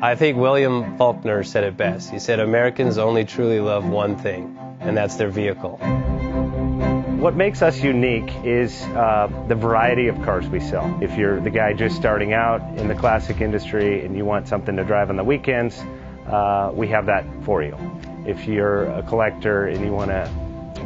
I think William Faulkner said it best. He said, Americans only truly love one thing, and that's their vehicle. What makes us unique is the variety of cars we sell. If you're the guy just starting out in the classic industry and you want something to drive on the weekends, we have that for you. If you're a collector and you want to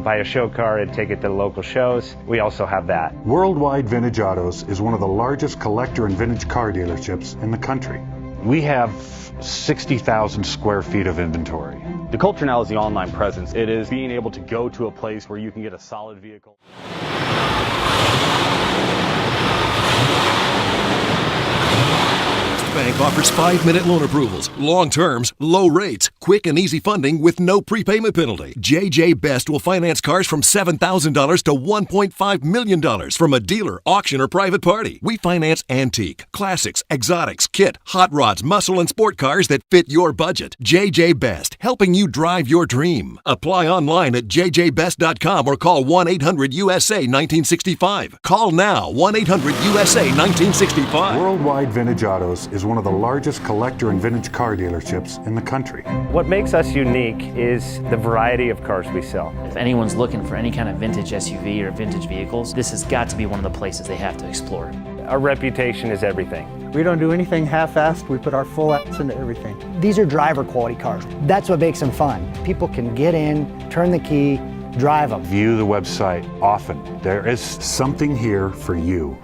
buy a show car and take it to the local shows, we also have that. Worldwide Vintage Autos is one of the largest collector and vintage car dealerships in the country. We have 60,000 square feet of inventory. The culture now is the online presence. It is being able to go to a place where you can get a solid vehicle. Bank offers 5-minute loan approvals, long terms, low rates, quick and easy funding with no prepayment penalty. JJ Best will finance cars from $7,000 to $1.5 million from a dealer, auction, or private party. We finance antique, classics, exotics, kit, hot rods, muscle, and sport cars that fit your budget. JJ Best, helping you drive your dream. Apply online at jjbest.com or call 1-800-USA-1965. Call now, 1-800-USA-1965. Worldwide Vintage Autos is one of the largest collector and vintage car dealerships in the country. What makes us unique is the variety of cars we sell. If anyone's looking for any kind of vintage SUV or vintage vehicles, this has got to be one of the places they have to explore. Our reputation is everything. We don't do anything half-assed. We put our full ass into everything. These are driver quality cars. That's what makes them fun. People can get in, turn the key, drive them. View the website often. There is something here for you.